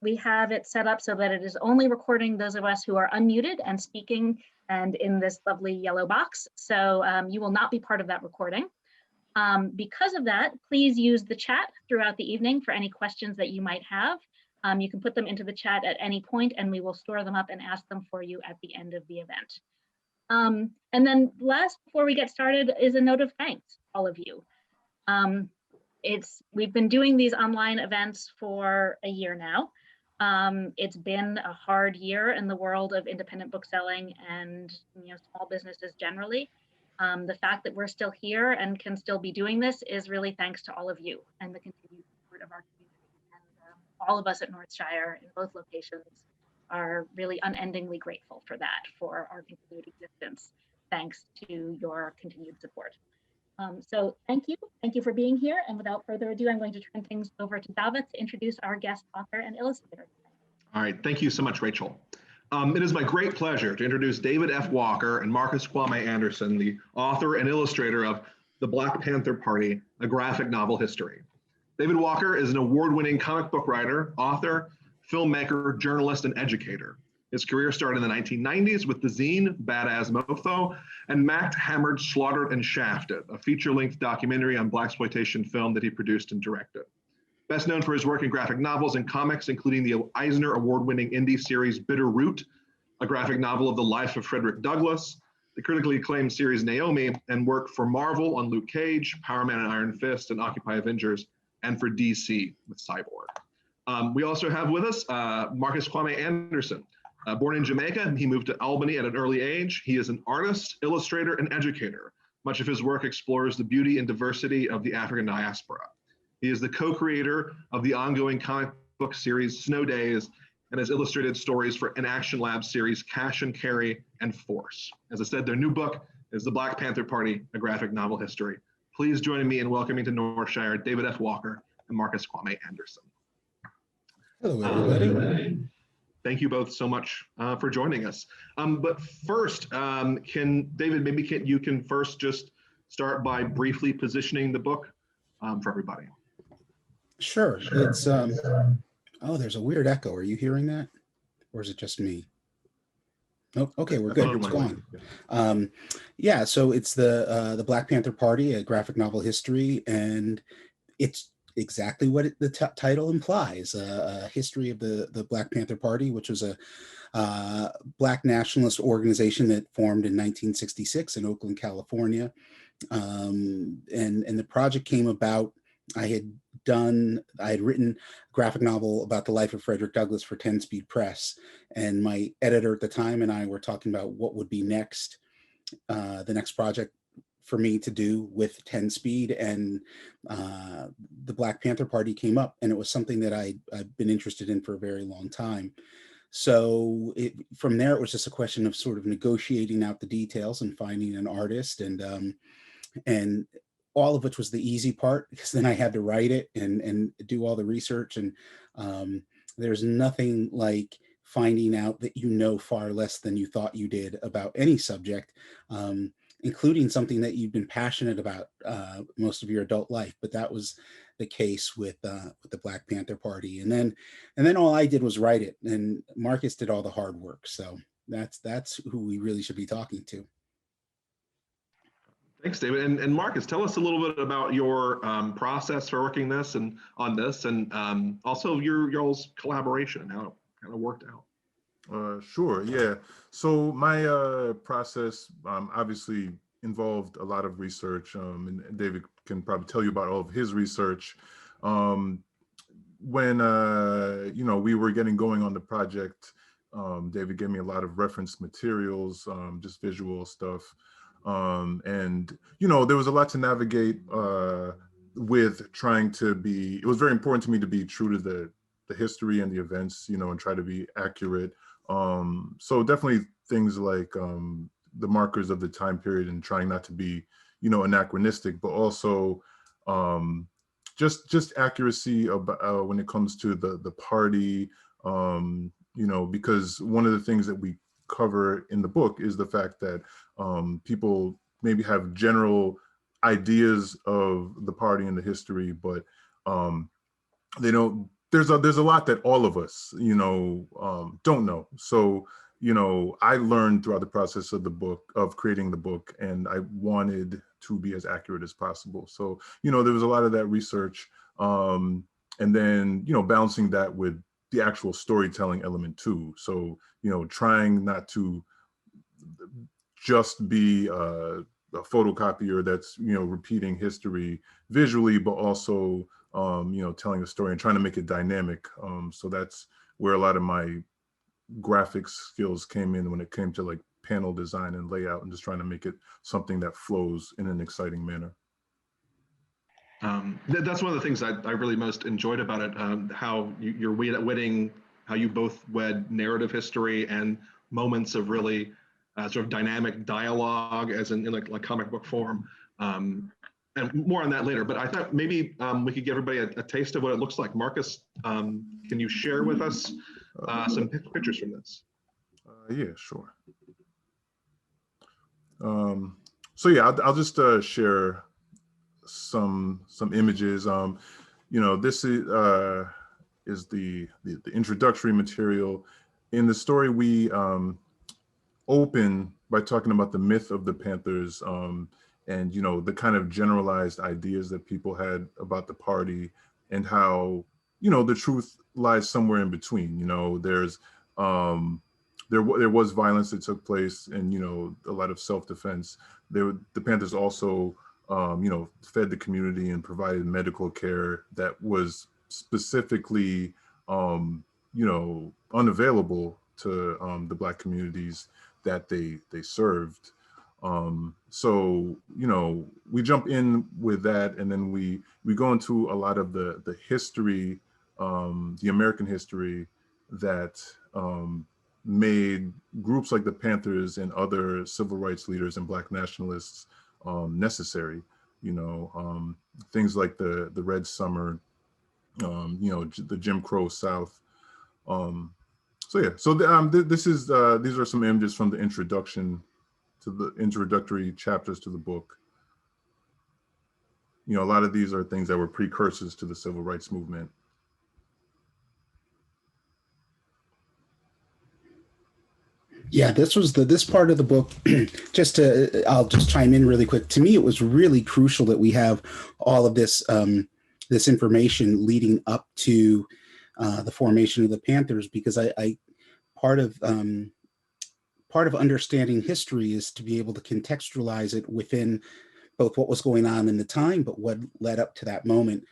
we have it set up so that it is only recording those of us who are unmuted and speaking and in this lovely yellow box. So you will not be part of that recording. Because of that, please use the chat throughout the evening for any questions that you might have. You can put them into the chat at any point and we will store them up and ask them for you at the end of the event. And then last, before we get started, is a note of thanks, all of you. We've been doing these online events for a year now. It's been a hard year in the world of independent bookselling and small businesses generally. The fact that we're still here and can still be doing this is really thanks to all of you and the continued support of our community. And all of us at Northshire in both locations are really unendingly grateful for that, for our continued existence, thanks to your continued support. So thank you for being here. And without further ado, I'm going to turn things over to Dava to introduce our guest author and illustrator. All right, thank you so much, Rachel. It is my great pleasure to introduce David F. Walker and Marcus Kwame Anderson, the author and illustrator of The Black Panther Party, a graphic novel history. David Walker is an award-winning comic book writer, author, filmmaker, journalist, and educator. His career started in the 1990s with the zine Badass Mofo and Macked, Hammered, Slaughtered, and Shafted, a feature-length documentary on blaxploitation film that he produced and directed. Best known for his work in graphic novels and comics, including the Eisner Award-winning indie series Bitter Root, a graphic novel of the life of Frederick Douglass, the critically acclaimed series Naomi, and work for Marvel on Luke Cage, Power Man and Iron Fist, and Occupy Avengers, and for DC with Cyborg. We also have with us Marcus Kwame Anderson. Born in Jamaica, he moved to Albany at an early age. He is an artist, illustrator, and educator. Much of his work explores the beauty and diversity of the African diaspora. He is the co-creator of the ongoing comic book series Snow Days and has illustrated stories for an Action Lab series Cash and Carry and Force. As I said, their new book is The Black Panther Party, a graphic novel history. Please join me in welcoming to Northshire David F. Walker and Marcus Kwame Anderson. Hello, everybody. Thank you both so much for joining us. But first, you can first just start by briefly positioning the book for everybody. Sure. It's oh, there's a weird echo. Are you hearing that, or is it just me? Nope. Okay, we're good. It's gone. Yeah. So it's the Black Panther Party, a graphic novel history, and it's exactly what the title implies, a history of the Black Panther Party, which was a Black nationalist organization that formed in 1966 in Oakland, California. And the project came about, I had written a graphic novel about the life of Frederick Douglass for 10 Speed Press, and my editor at the time and I were talking about what would be next, the next project for me to do with 10 Speed, and the Black Panther Party came up, and it was something that I've been interested in for a very long time. So from there, it was just a question of sort of negotiating out the details and finding an artist, and all of which was the easy part, because then I had to write it and do all the research. And there's nothing like finding out that you know far less than you thought you did about any subject, including something that you've been passionate about most of your adult life. But that was the case with the Black Panther Party. And then all I did was write it, and Marcus did all the hard work. So that's who we really should be talking to. Thanks, David. And Marcus, tell us a little bit about your process for working on this, and also y'all's collaboration and how it kind of worked out. Sure, yeah. So my process obviously involved a lot of research, and David can probably tell you about all of his research. When we were getting going on the project, David gave me a lot of reference materials, just visual stuff. And there was a lot to navigate with trying to be, it was very important to me to be true to the history and the events, and try to be accurate. So definitely things like the markers of the time period and trying not to be, anachronistic, but also just accuracy about when it comes to the party, because one of the things that we cover in the book is the fact that people maybe have general ideas of the party and the history, but they don't there's a lot that all of us, don't know. So, I learned throughout the process of creating the book, and I wanted to be as accurate as possible. So, there was a lot of that research, and then, balancing that with the actual storytelling element too. So, trying not to just be a photocopier that's, repeating history visually, but also, telling a story and trying to make it dynamic. So that's where a lot of my graphics skills came in when it came to like panel design and layout, and just trying to make it something that flows in an exciting manner. That's one of the things I really most enjoyed about it, how you're wedding, how you both wed narrative history and moments of really sort of dynamic dialogue, as in like comic book form. And more on that later, but I thought maybe we could give everybody a taste of what it looks like. Marcus, can you share with us some pictures from this? Yeah, sure. So yeah, I'll just share some images. This is the introductory material. In the story, we open by talking about the myth of the Panthers, and the kind of generalized ideas that people had about the party, and how the truth lies somewhere in between. There's there was violence that took place, and a lot of self-defense. The Panthers also fed the community and provided medical care that was specifically unavailable to the Black communities that they served. So we jump in with that, and then we go into a lot of the history, the American history that made groups like the Panthers and other civil rights leaders and Black nationalists necessary. Things like the Red Summer, the Jim Crow South. So yeah, so these are some images from the introduction to the introductory chapters to the book. A lot of these are things that were precursors to the civil rights movement. Yeah, this part of the book, I'll just chime in really quick. To me, it was really crucial that we have all of this this information leading up to the formation of the Panthers, because I part of understanding history is to be able to contextualize it within both what was going on in the time, but what led up to that moment.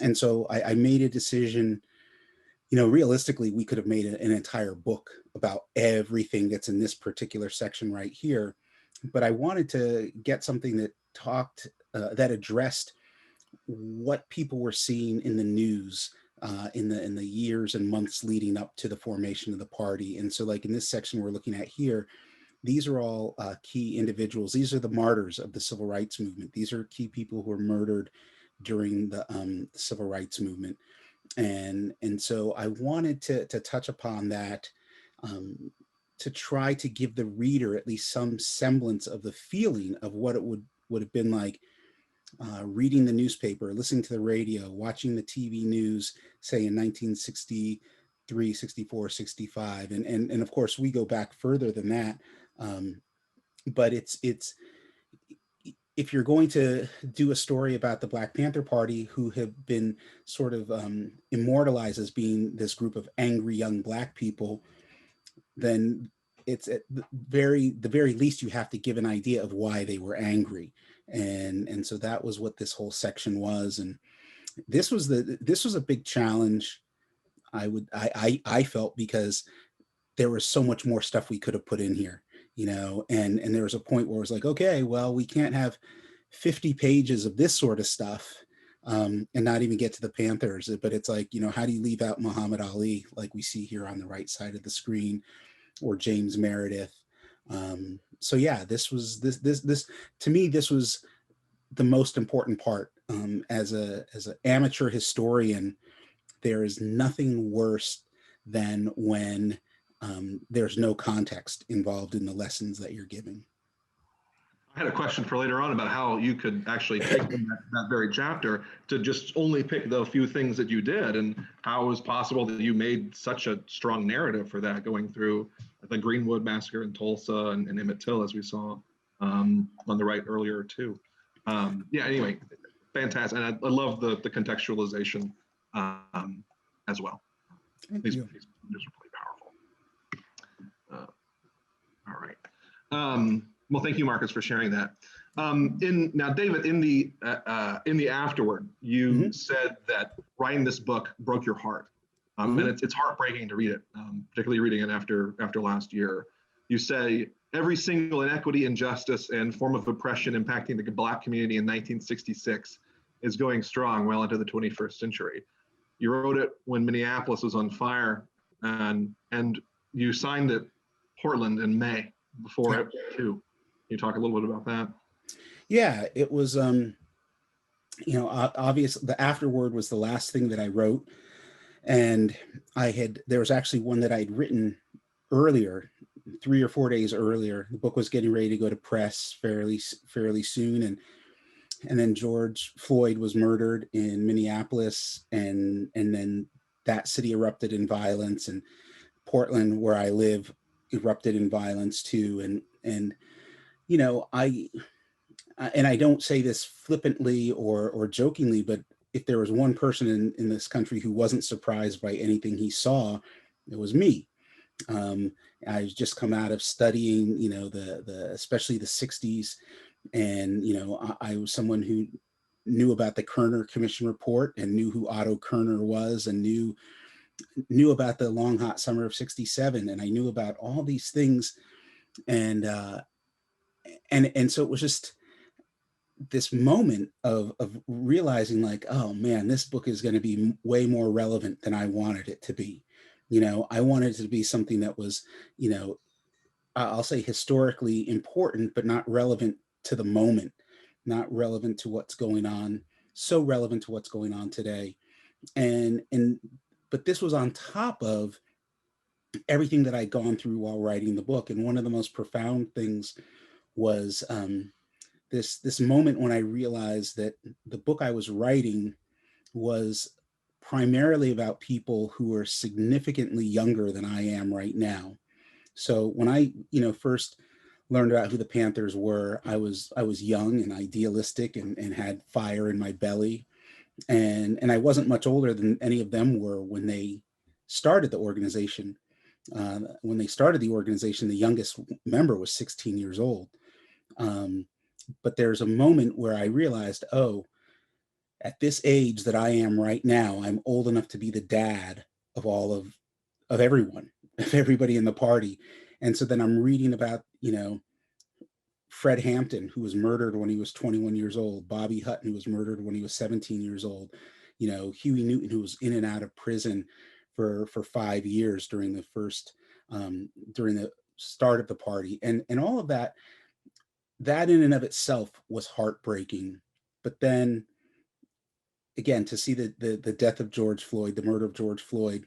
And so I made a decision. Realistically, we could have made an entire book about everything that's in this particular section right here, but I wanted to get something that that addressed what people were seeing in the news in the years and months leading up to the formation of the party. And so, like in this section we're looking at here, these are all key individuals. These are the martyrs of the civil rights movement. These are key people who were murdered during the civil rights movement. And so I wanted to touch upon that, to try to give the reader at least some semblance of the feeling of what it would have been like reading the newspaper, listening to the radio, watching the TV news, say in 1963, 64, 65. And of course, we go back further than that. But it's if you're going to do a story about the Black Panther Party, who have been sort of immortalized as being this group of angry young Black people, then it's at the very least you have to give an idea of why they were angry, and so that was what this whole section was. And this was a big challenge. I felt, because there was so much more stuff we could have put in here. And there was a point where it was like, okay, well, we can't have 50 pages of this sort of stuff and not even get to the Panthers. But it's like, how do you leave out Muhammad Ali, like we see here on the right side of the screen, or James Meredith? So yeah, this to me, this was the most important part. As an amateur historian, there is nothing worse than when there's no context involved in the lessons that you're giving. I had a question for later on about how you could actually take from that very chapter to just only pick the few things that you did, and how it was possible that you made such a strong narrative for that, going through the Greenwood massacre in Tulsa and Emmett Till, as we saw on the right earlier too. Yeah, anyway, fantastic. And I love the contextualization as well. These are pretty powerful. All right. Well, thank you, Marcus, for sharing that. Now, David, in the afterward, you said that writing this book broke your heart, and it's heartbreaking to read it, particularly reading it after last year. You say every single inequity, injustice, and form of oppression impacting the Black community in 1966 is going strong well into the 21st century. You wrote it when Minneapolis was on fire, and you signed it Portland in May before it too. Can you talk a little bit about that? Yeah, it was, obvious. The afterword was the last thing that I wrote. And there was actually one that I'd written earlier, 3 or 4 days earlier. The book was getting ready to go to press fairly soon. And then George Floyd was murdered in Minneapolis. And then that city erupted in violence, and Portland, where I live, erupted in violence too. And I don't say this flippantly or jokingly, but if there was one person in this country who wasn't surprised by anything he saw, it was me. I just come out of studying, especially the 60s. And, I was someone who knew about the Kerner Commission report and knew who Otto Kerner was, and knew about the long hot summer of 67. And I knew about all these things. And so it was just this moment of realizing, like, oh man, this book is going to be way more relevant than I wanted it to be. I wanted it to be something that was, I'll say historically important, but not relevant to the moment, not relevant to what's going on, so relevant to what's going on today. But this was on top of everything that I'd gone through while writing the book. And one of the most profound things was this moment when I realized that the book I was writing was primarily about people who are significantly younger than I am right now. So when I, first learned about who the Panthers were, I was young and idealistic and had fire in my belly. And I wasn't much older than any of them were when they started the organization. When they started the organization, the youngest member was 16 years old. But there's a moment where I realized, oh, at this age that I am right now, I'm old enough to be the dad of all of everyone, of everybody in the party. And so then I'm reading about, Fred Hampton, who was murdered when he was 21 years old, Bobby Hutton, who was murdered when he was 17 years old, Huey Newton, who was in and out of prison for 5 years during the start of the party. And all of that in and of itself was heartbreaking. But then again, to see the death of George Floyd, the murder of George Floyd,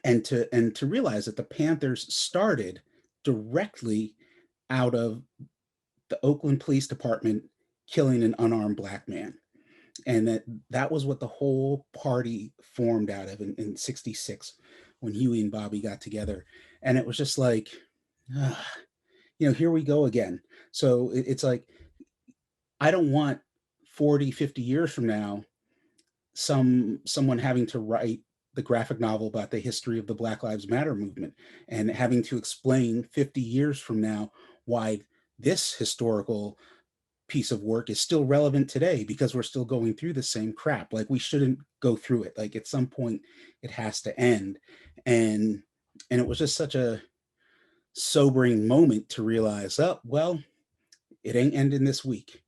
and to realize that the Panthers started directly out of the Oakland Police Department killing an unarmed Black man. And that was what the whole party formed out of in 66, when Huey and Bobby got together. And it was just like, here we go again. So it's like, I don't want 40, 50 years from now, someone having to write the graphic novel about the history of the Black Lives Matter movement and having to explain 50 years from now why this historical piece of work is still relevant today, because we're still going through the same crap. Like, we shouldn't go through it. Like, at some point it has to end. And it was just such a sobering moment to realize, oh, well, it ain't ending this week,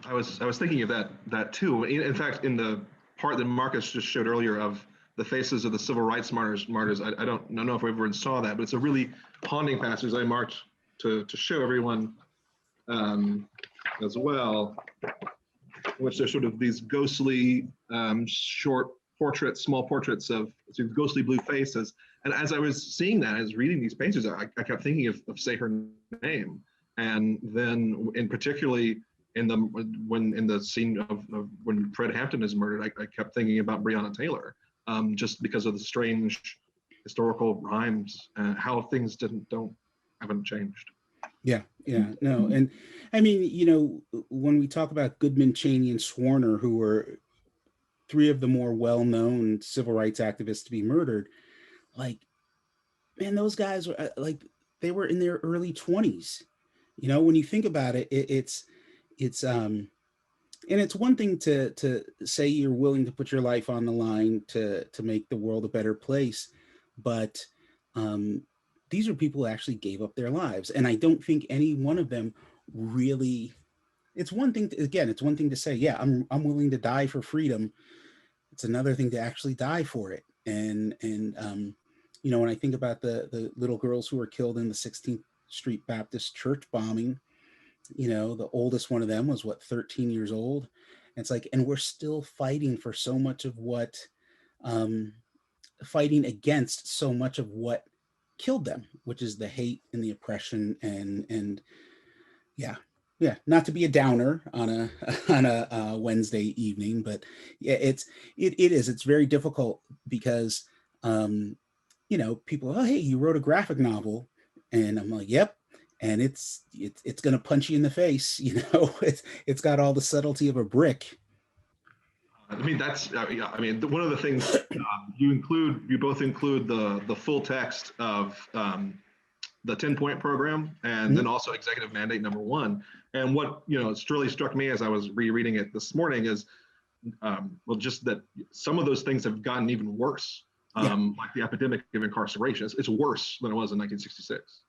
I was thinking of that too. In fact, in the part that Marcus just showed earlier of the faces of the civil rights martyrs, I don't know if everyone saw that, but it's a really haunting passage I marked to show everyone as well, in which there's sort of these ghostly short portraits, small portraits of ghostly blue faces. And as I was seeing that, as reading these paintings, I kept thinking of say her name. And then in particularly in the scene of when Fred Hampton is murdered, I kept thinking about Breonna Taylor, just because of the strange historical rhymes and how things haven't changed. Yeah, no. And I mean, you know, when we talk about Goodman, Cheney, and Swarner, who were three of the more well-known civil rights activists to be murdered, like, man, those guys were like, they were in their early 20s. You know, when you think about it, it's and it's one thing to say you're willing to put your life on the line to make the world a better place, but these are people who actually gave up their lives, and I don't think any one of them really. It's one thing it's one thing to say, yeah, I'm willing to die for freedom. It's another thing to actually die for it. And you know, when I think about the little girls who were killed in the 16th Street Baptist Church bombing, you know, the oldest one of them was 13 years old. And it's like, and we're still fighting for so much of what, fighting against so much of what killed them, which is the hate and the oppression and yeah. Yeah, not to be a downer on a on a Wednesday evening, but yeah, it is. It's very difficult because you know, people, oh hey, you wrote a graphic novel, and I'm like, yep, and it's gonna punch you in the face, you know. It's got all the subtlety of a brick. I mean, that's yeah. I mean, one of the things you both include the full text of the 10-point program, and then also executive mandate number 1. And what, you know, it's really struck me as I was rereading it this morning is, well, just that some of those things have gotten even worse, like the epidemic of incarceration. It's worse than it was in 1966.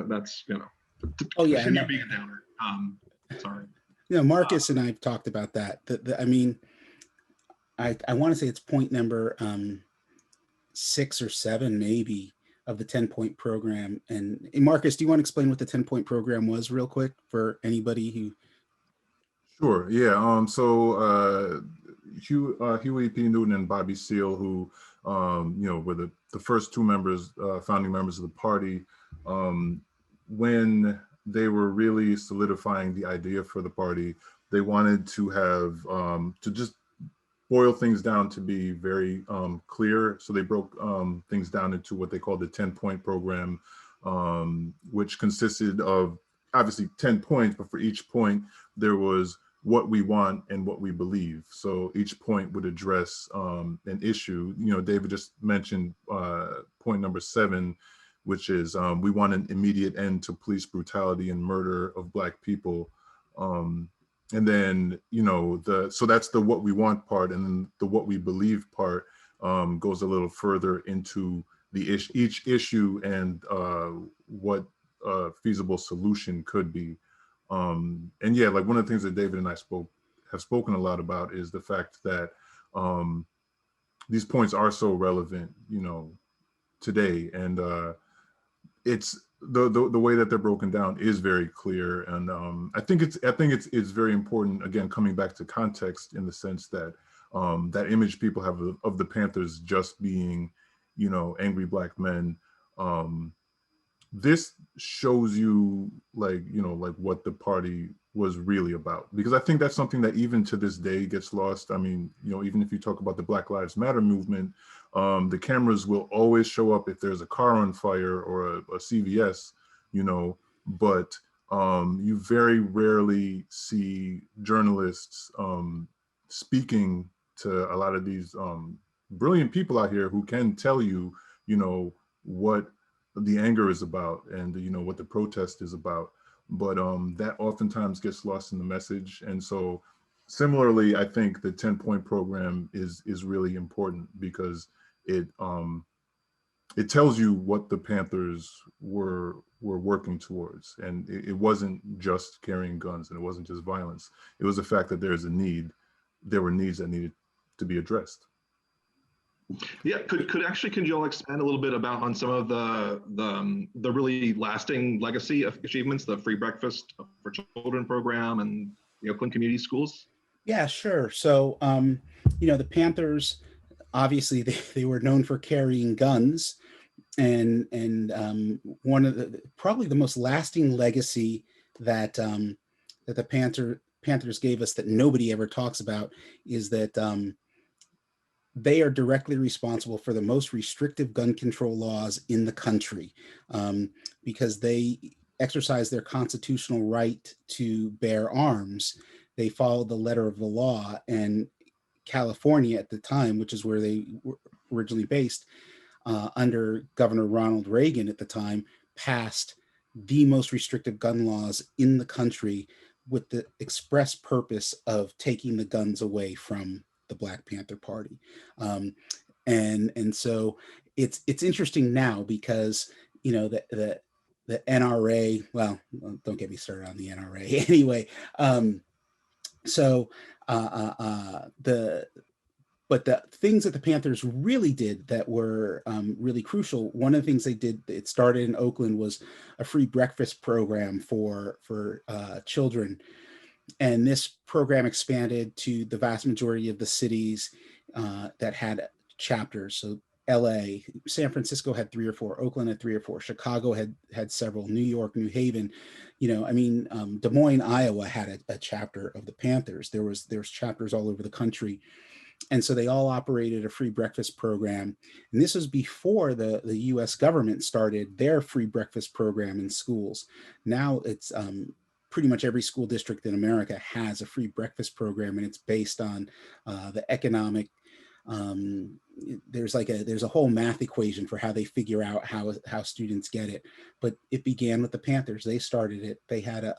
That's, you know, oh yeah, continue being a downer. Sorry. You know, Marcus and I've talked about that. I mean, I want to say it's point number 6 or 7, maybe, of the 10-point program. And Marcus, do you want to explain what the 10-point program was real quick for anybody who? Sure. Yeah. So Huey P. Newton and Bobby Seale, who you know, were the first 2 members, founding members of the party, when they were really solidifying the idea for the party, they wanted to have to just boil things down to be very clear. So they broke things down into what they called the 10-point program, which consisted of obviously 10 points, but for each point there was what we want and what we believe. So each point would address an issue. You know, David just mentioned point number 7, which is we want an immediate end to police brutality and murder of Black people. And then, you know, so that's the what we want part, and then the what we believe part goes a little further into each issue and what a feasible solution could be. And yeah, like one of the things that David and I have spoken a lot about is the fact that these points are so relevant, you know, today, and it's the way that they're broken down is very clear. And I think it's very important, again, coming back to context, in the sense that that image people have of the Panthers just being, you know, angry Black men. This shows you, like, you know, like what the party was really about, because I think that's something that even to this day gets lost. I mean, you know, even if you talk about the Black Lives Matter movement, the cameras will always show up if there's a car on fire or a CVS, you know, but you very rarely see journalists speaking to a lot of these brilliant people out here who can tell you, you know, what the anger is about and, you know, what the protest is about. But that oftentimes gets lost in the message. And so similarly, I think the 10-point program is really important, because it tells you what the Panthers were working towards. And it wasn't just carrying guns, and it wasn't just violence. It was the fact that there were needs that needed to be addressed. Yeah, could you all expand a little bit on some of the really lasting legacy of achievements, the free breakfast for children program and the Oakland community schools? Yeah, sure. So, the Panthers, obviously, they were known for carrying guns, and one of the probably the most lasting legacy that that the Panthers gave us that nobody ever talks about is that they are directly responsible for the most restrictive gun control laws in the country, um, because they exercise their constitutional right to bear arms. They followed the letter of the law, and California at the time, which is where they were originally based, under Governor Ronald Reagan at the time, passed the most restrictive gun laws in the country with the express purpose of taking the guns away from the Black Panther Party. Um, and so it's interesting now because the NRA. Well, don't get me started on the NRA. Anyway, so the but the things that the Panthers really did that were really crucial. One of the things they did, it started in Oakland, was a free breakfast program for children, and this program expanded to the vast majority of the cities that had chapters. So LA, San Francisco had 3 or 4, Oakland had 3 or 4, Chicago had several, New York, New Haven, Des Moines, Iowa had a chapter of the Panthers. There's chapters all over the country. And so they all operated a free breakfast program. And this was before the US government started their free breakfast program in schools. Now it's pretty much every school district in America has a free breakfast program, and it's based on the economic. Um, there's a whole math equation for how they figure out how students get it. But it began with the Panthers. They started it. They had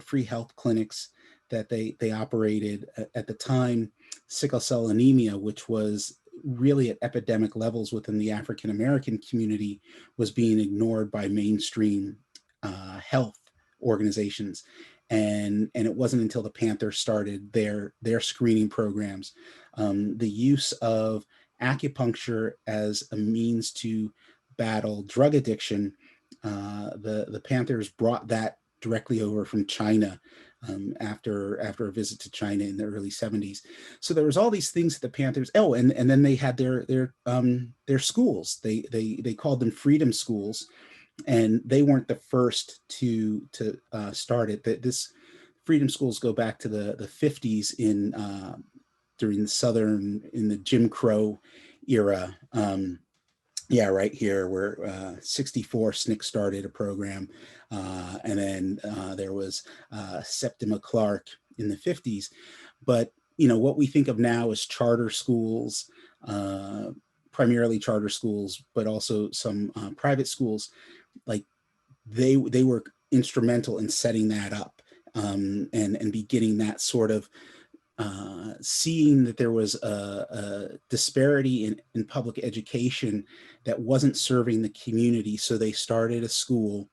free health clinics that they operated at the time. Sickle cell anemia, which was really at epidemic levels within the African American community, was being ignored by mainstream health organizations, and it wasn't until the Panthers started their screening programs. The use of acupuncture as a means to battle drug addiction. The Panthers brought that directly over from China, after a visit to China in the early 70s. So there was all these things that the Panthers. Oh, and then they had their schools. They called them freedom schools, and they weren't the first to start it. That this freedom schools go back to the 50s during the Jim Crow era. Yeah, right here where 64 SNCC started a program, and then there was Septima Clark in the 50s. But what we think of now as charter schools, primarily charter schools, but also some private schools, like they were instrumental in setting that up, and beginning that sort of seeing that there was a disparity in public education that wasn't serving the community. So they started a school.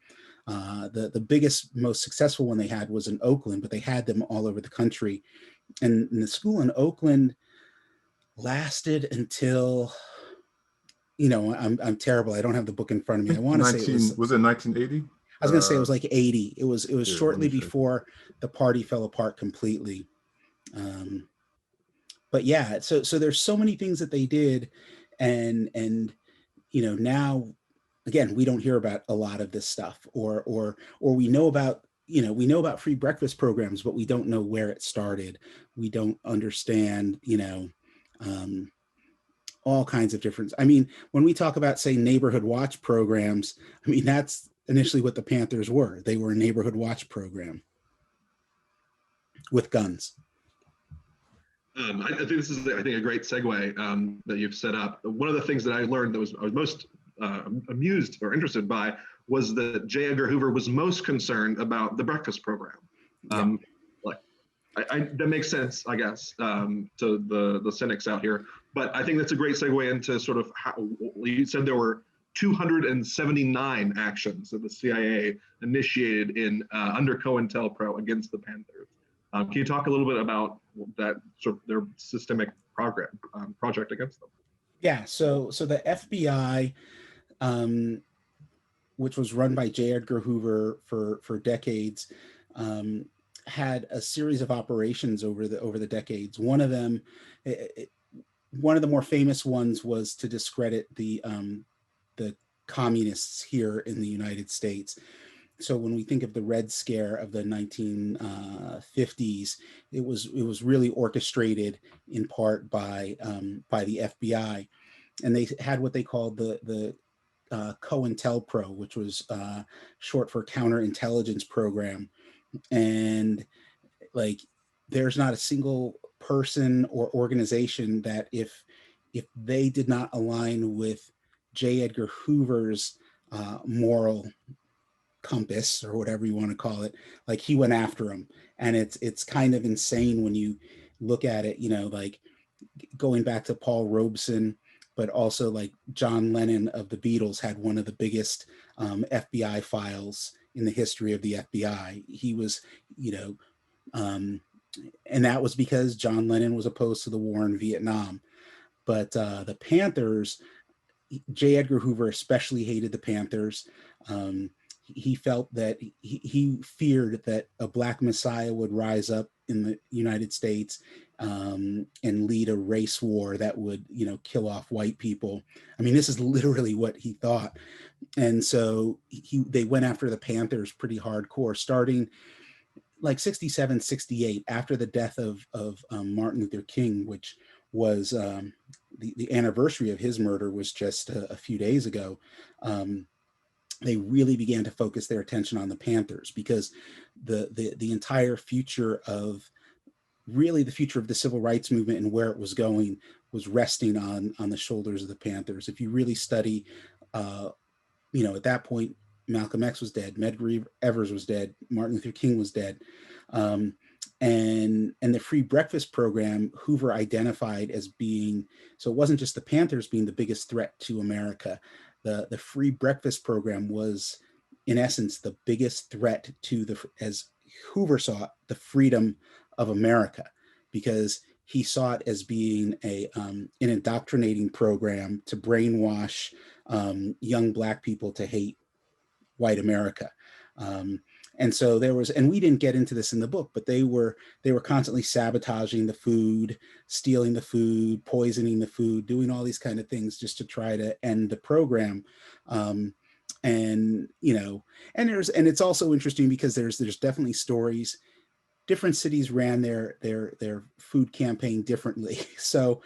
The biggest, most successful one they had was in Oakland, but they had them all over the country. And the school in Oakland lasted until, I'm terrible. I don't have the book in front of me. I want to say it was it 1980? I was going to say it was like 80. It was yeah, shortly before the party fell apart completely. But yeah, so there's so many things that they did, and now, again, we don't hear about a lot of this stuff, or we know about free breakfast programs, but we don't know where it started. We don't understand, all kinds of different. I mean, when we talk about, say, neighborhood watch programs, I mean, that's initially what the Panthers were. They were a neighborhood watch program with guns. I think this is, a great segue that you've set up. One of the things that I learned I was most amused or interested by was that J. Edgar Hoover was most concerned about the breakfast program. That makes sense, I guess, to the cynics out here. But I think that's a great segue into sort of how you said there were 279 actions that the CIA initiated under COINTELPRO against the Panthers. Can you talk a little bit about that sort of their systemic project against them? Yeah, so the FBI, which was run by J. Edgar Hoover for decades, had a series of operations over the decades. One of them, one of the more famous ones, was to discredit the communists here in the United States. So when we think of the Red Scare of the 1950s, it was really orchestrated in part by the FBI, and they had what they called the COINTELPRO, which was short for Counterintelligence Program. And like, there's not a single person or organization that if they did not align with J. Edgar Hoover's moral compass, or whatever you want to call it, like, he went after him. And it's kind of insane when you look at it, like going back to Paul Robeson, but also like John Lennon of the Beatles had one of the biggest FBI files in the history of the FBI. He was, and that was because John Lennon was opposed to the war in Vietnam. But the Panthers, J. Edgar Hoover especially hated the Panthers. He felt that he feared that a Black Messiah would rise up in the United States and lead a race war that would, kill off white people. I mean, this is literally what he thought. And so they went after the Panthers pretty hardcore, starting like 67, 68, after the death of Martin Luther King, which was the anniversary of his murder was just a few days ago. They really began to focus their attention on the Panthers, because the entire future of the civil rights movement and where it was going was resting on the shoulders of the Panthers. If you really study, at that point, Malcolm X was dead, Medgar Evers was dead, Martin Luther King was dead. And the free breakfast program, Hoover identified as being, so it wasn't just the Panthers being the biggest threat to America. The free breakfast program was, in essence, the biggest threat to as Hoover saw it, the freedom of America, because he saw it as being an indoctrinating program to brainwash young Black people to hate white America. And so there was, and we didn't get into this in the book, but they were constantly sabotaging the food, stealing the food, poisoning the food, doing all these kind of things just to try to end the program. And it's also interesting because there's definitely stories. Different cities ran their food campaign differently. So,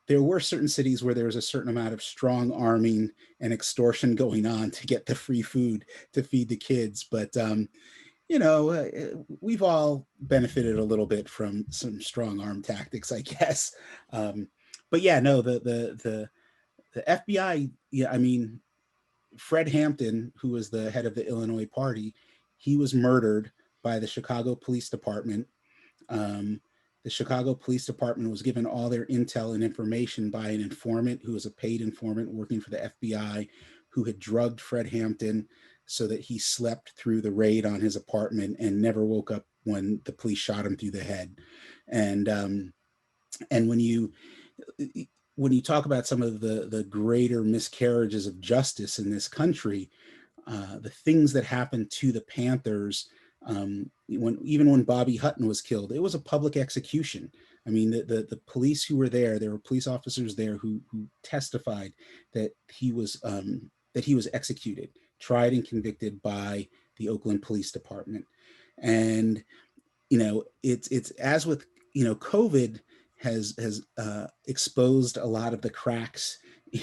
there were certain cities where there was a certain amount of strong arming and extortion going on to get the free food to feed the kids. But, we've all benefited a little bit from some strong arm tactics, I guess. But yeah, no, the FBI, yeah, I mean, Fred Hampton, who was the head of the Illinois party, he was murdered by the Chicago Police Department. The Chicago Police Department was given all their intel and information by an informant who was a paid informant working for the FBI, who had drugged Fred Hampton so that he slept through the raid on his apartment and never woke up when the police shot him through the head. And when you talk about some of the greater miscarriages of justice in this country, the things that happened to the Panthers, even when Bobby Hutton was killed, it was a public execution. I mean, the police who were there were police officers there who testified that he was executed, tried and convicted by the Oakland Police Department. And it's as with COVID has exposed a lot of the cracks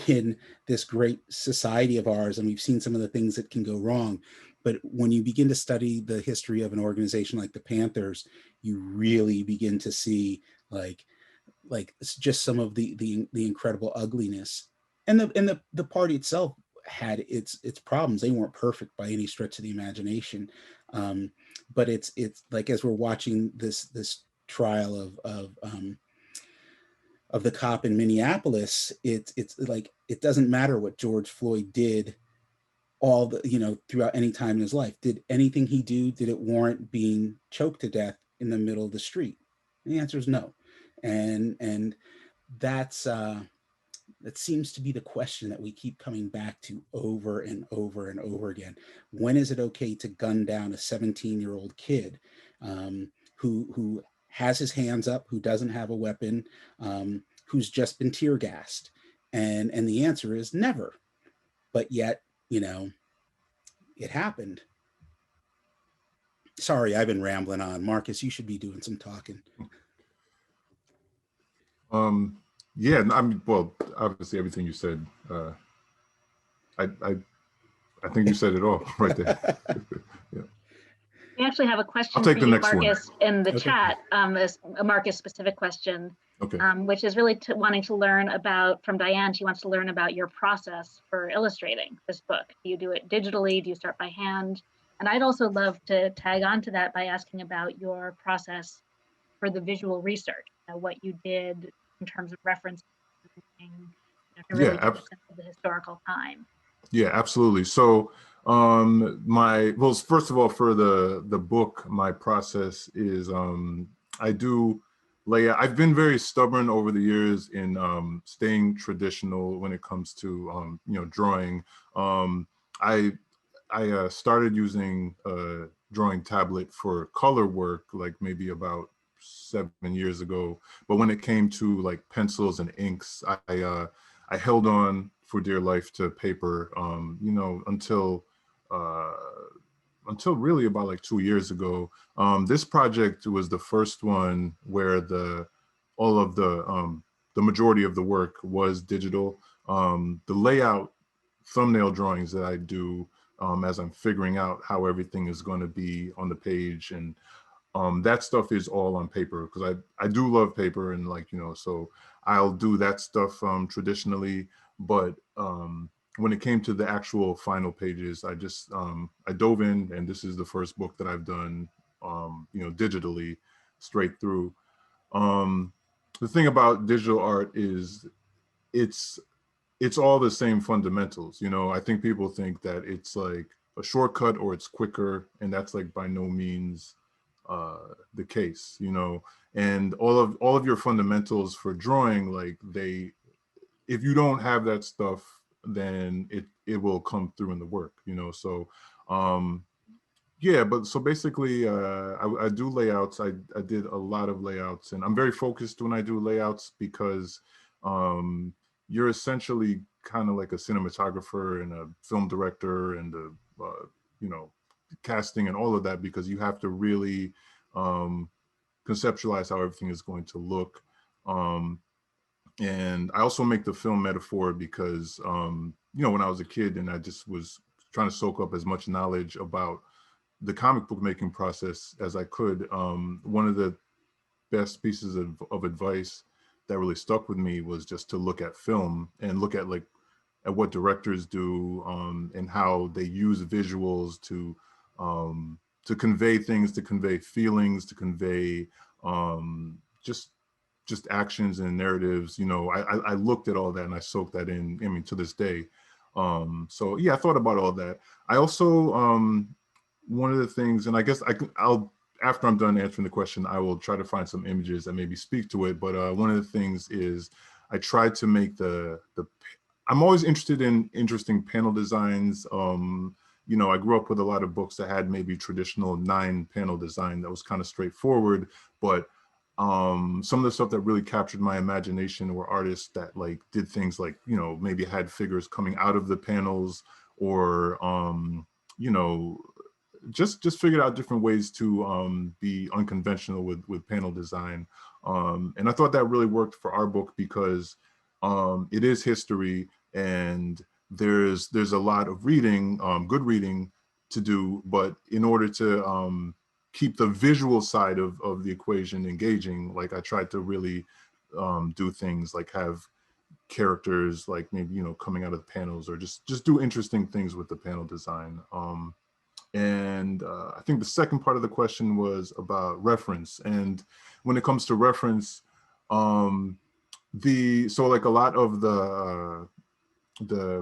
in this great society of ours, and we've seen some of the things that can go wrong. But when you begin to study the history of an organization like the Panthers, you really begin to see like just some of the incredible ugliness. And the party itself had its problems. They weren't perfect by any stretch of the imagination. But it's like, as we're watching this trial of the cop in Minneapolis, it's like, it doesn't matter what George Floyd did throughout any time in his life. Did anything he do, did it warrant being choked to death in the middle of the street? And the answer is no. And that's that seems to be the question that we keep coming back to over and over and over again. When is it okay to gun down a 17-year-old kid? who has his hands up, who doesn't have a weapon, who's just been tear gassed? And the answer is never. But yet, you know, it happened. Sorry, I've been rambling on. Marcus, you should be doing some talking. Yeah, I mean, well, obviously everything you said, I think you said it all right there. Yeah. We actually have a question I'll for take the you, next Marcus, in the Okay. chat, a Marcus-specific question, Okay. which is really wanting to learn about, from Diane, she wants to learn about your process for illustrating this book. Do you do it digitally? Do you start by hand? And I'd also love to tag on to that by asking about your process for the visual research, you know, what you did in terms of reference, you know, to really Yeah, get a sense of the historical time. Yeah, absolutely. So well, first of all, for the book, my process is I do layout. I've been very stubborn over the years in staying traditional when it comes to you know, drawing. I started using a drawing tablet for color work like maybe about 7 years ago, but when it came to like pencils and inks, I held on for dear life to paper, you know, until really about like 2 years ago. This project was the first one where all of the majority of the work was digital. The layout thumbnail drawings that I do as I'm figuring out how everything is going to be on the page, and that stuff is all on paper, because I do love paper, and like, you know, so I'll do that stuff traditionally. But when it came to the actual final pages, I just I dove in, and this is the first book that I've done you know, digitally straight through. The thing about digital art is it's all the same fundamentals. You know, I think people think that it's like a shortcut or it's quicker, and that's like by no means the case, you know. And all of your fundamentals for drawing, like if you don't have that stuff, then it will come through in the work, you know. So yeah, but so basically I do layouts. I did a lot of layouts, and I'm very focused when I do layouts, because you're essentially kind of like a cinematographer and a film director and a you know, casting and all of that, because you have to really conceptualize how everything is going to look. And I also make the film metaphor because you know, when I was a kid and I just was trying to soak up as much knowledge about the comic book making process as I could, one of the best pieces of advice that really stuck with me was just to look at film and look at like at what directors do, and how they use visuals to convey things, to convey feelings, to convey just actions and narratives. You know, I looked at all that and I soaked that in, I mean, to this day. So yeah, I thought about all that. I also, one of the things, and I guess I'll, after I'm done answering the question, I will try to find some images that maybe speak to it. But one of the things is I tried to make I'm always interested in interesting panel designs. You know, I grew up with a lot of books that had maybe traditional 9-panel design that was kind of straightforward, but some of the stuff that really captured my imagination were artists that like did things like, you know, maybe had figures coming out of the panels, or you know, just figured out different ways to be unconventional with panel design. And I thought that really worked for our book, because it is history, and there's a lot of reading, good reading to do, but in order to keep the visual side of the equation engaging, like I tried to really do things like have characters like maybe, you know, coming out of the panels, or just do interesting things with the panel design. And I think the second part of the question was about reference. And when it comes to reference, so like a lot of the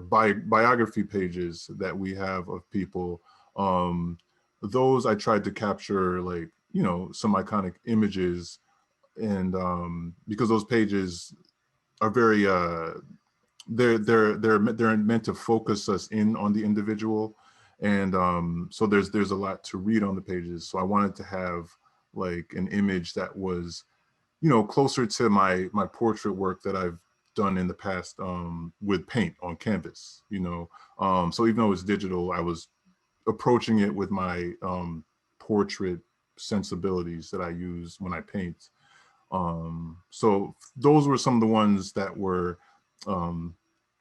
biography pages that we have of people, those I tried to capture, like, you know, some iconic images, and because those pages are very they're meant to focus us in on the individual, and so there's a lot to read on the pages. So I wanted to have like an image that was, closer to my portrait work that I've done in the past with paint on canvas, so even though it's digital, I was approaching it with my portrait sensibilities that I use when I paint. So those were some of the ones that were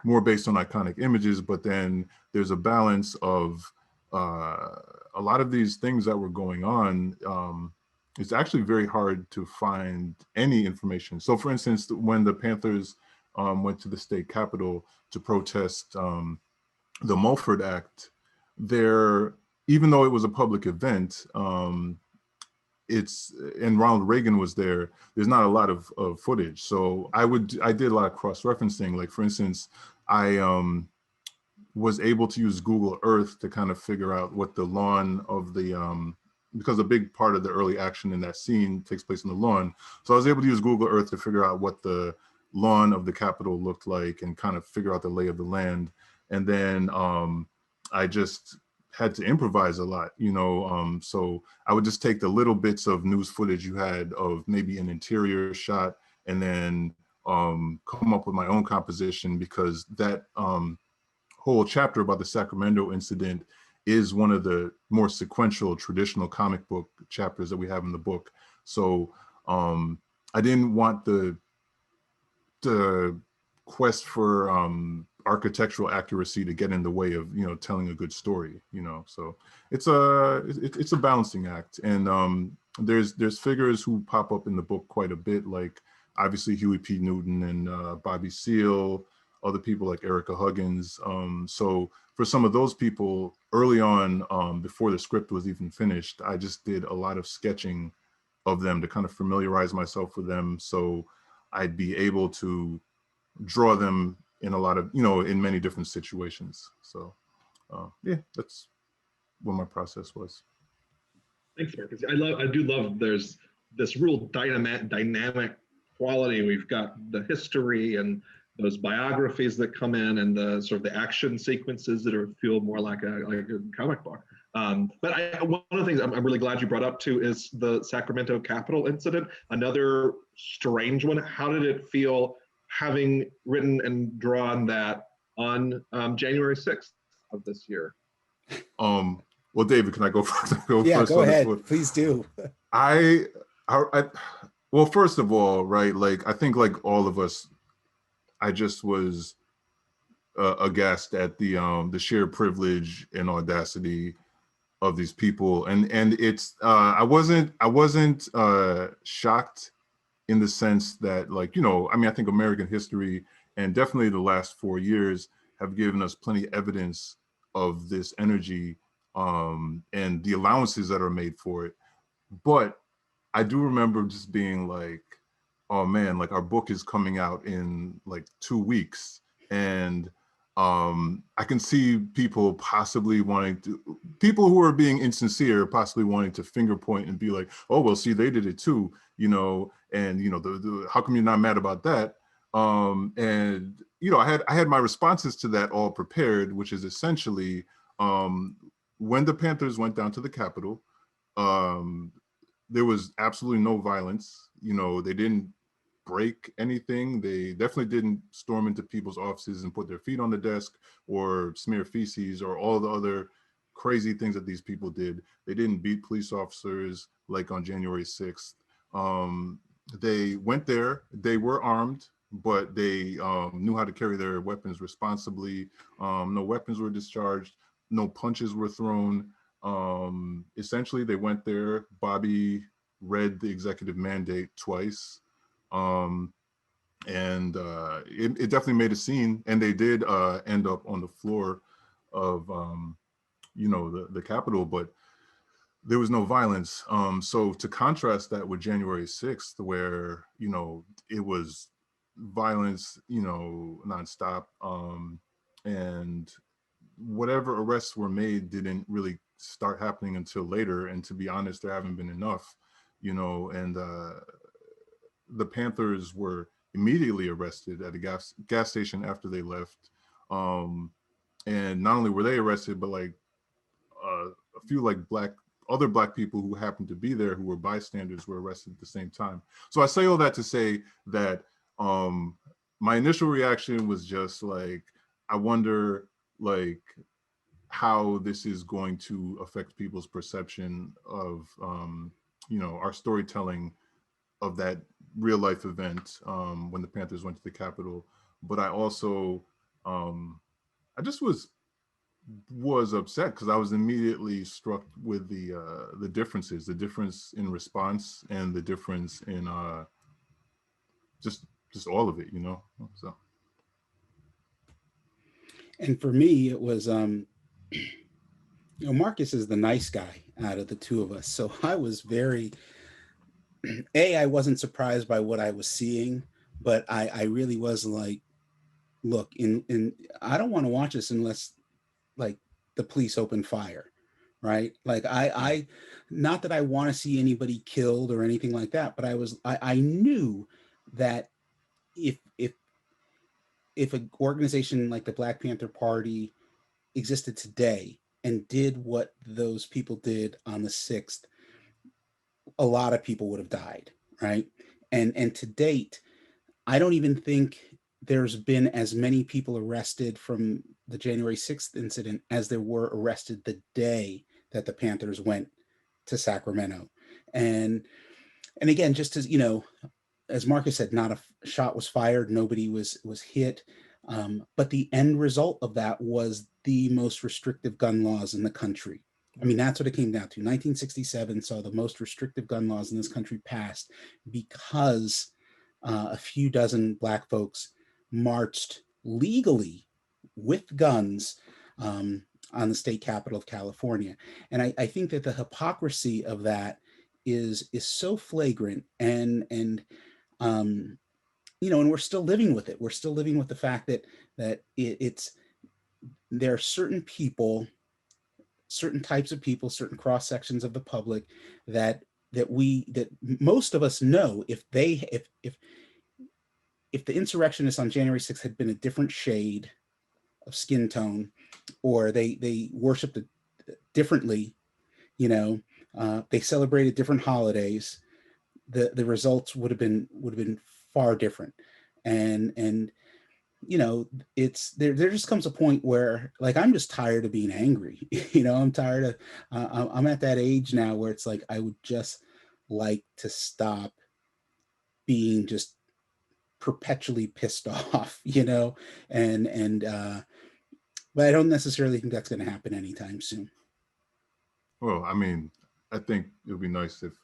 more based on iconic images, but then there's a balance of a lot of these things that were going on. It's actually very hard to find any information. So for instance, when the Panthers went to the state capitol to protest the Mulford Act, even though it was a public event, and Ronald Reagan was there, there's not a lot of footage. So I did a lot of cross-referencing. Like for instance, I was able to use Google Earth to kind of figure out what the lawn of the, because a big part of the early action in that scene takes place on the lawn. So I was able to use Google Earth to figure out what the lawn of the Capitol looked like and kind of figure out the lay of the land. And then I just had to improvise a lot, so I would just take the little bits of news footage you had of maybe an interior shot and then come up with my own composition, because that whole chapter about the Sacramento incident is one of the more sequential traditional comic book chapters that we have in the book. So I didn't want the quest for architectural accuracy to get in the way of telling a good story. So it's a balancing act, and there's figures who pop up in the book quite a bit, like obviously Huey P. Newton and Bobby Seale, other people like Erica Huggins. So for some of those people early on, before the script was even finished, I just did a lot of sketching of them to kind of familiarize myself with them, so I'd be able to draw them in a lot of, in many different situations. So yeah, that's what my process was. Thanks, Marcus. I do love there's this real dynamic quality. We've got the history and those biographies that come in, and the sort of the action sequences that feel more like a comic book. But one of the things I'm really glad you brought up too is the Sacramento Capitol incident. Another strange one. How did it feel having written and drawn that on January 6th of this year? Well, David, can I go first? Yeah, go ahead. Please do. Well, first of all, right, like I think like all of us, I just was aghast at the sheer privilege and audacity of these people, and it's I wasn't shocked in the sense that, like, I mean, I think American history and definitely the last 4 years have given us plenty of evidence of this energy and the allowances that are made for it. But I do remember just being like, oh man, like our book is coming out in like 2 weeks, and I can see people who are being insincere possibly wanting to finger point and be like, oh, well, see, they did it too, and how come you're not mad about that? And I had my responses to that all prepared, which is essentially when the Panthers went down to the Capitol, there was absolutely no violence. They didn't break anything. They definitely didn't storm into people's offices and put their feet on the desk or smear feces or all the other crazy things that these people did. They didn't beat police officers like on January 6th. They went there, they were armed, but they knew how to carry their weapons responsibly. No weapons were discharged, no punches were thrown. Essentially, they went there. Bobby read the executive mandate twice. It definitely made a scene, and they did end up on the floor of the Capitol, but there was no violence. So to contrast that with January 6th, where it was violence nonstop, and whatever arrests were made didn't really start happening until later, and to be honest, there haven't been enough, and the Panthers were immediately arrested at a gas station after they left. And not only were they arrested, but like a few like Black other Black people who happened to be there, who were bystanders, were arrested at the same time. So I say all that to say that my initial reaction was just like, I wonder like how this is going to affect people's perception of our storytelling of that real life event when the Panthers went to the Capitol. But I also I just was upset because I was immediately struck with the differences, the difference in response and the difference in just all of it, So. And for me, it was Marcus is the nice guy out of the two of us, so I was very I wasn't surprised by what I was seeing, but I really was like, look, in I don't want to watch this unless like the police open fire, right? Like I not that I want to see anybody killed or anything like that, but I knew that if an organization like the Black Panther Party existed today and did what those people did on the 6th, a lot of people would have died, right? And to date, I don't even think there's been as many people arrested from the January 6th incident as there were arrested the day that the Panthers went to Sacramento. And again, just as Marcus said, not a shot was fired, nobody was hit. But the end result of that was the most restrictive gun laws in the country. I mean, that's what it came down to. 1967 saw the most restrictive gun laws in this country passed because a few dozen Black folks marched legally with guns on the state capital of California. And I think that the hypocrisy of that is so flagrant, and we're still living with it. We're still living with the fact that there are certain people, certain types of people, certain cross sections of the public that most of us know if the insurrectionists on January 6th had been a different shade of skin tone, or they worshiped it differently, they celebrated different holidays, the results would have been far different. And it's there just comes a point where like I'm just tired of being angry. I'm tired of I'm at that age now where it's like I would just like to stop being just perpetually pissed off, but I don't necessarily think that's going to happen anytime soon. Well, I mean, I think it would be nice if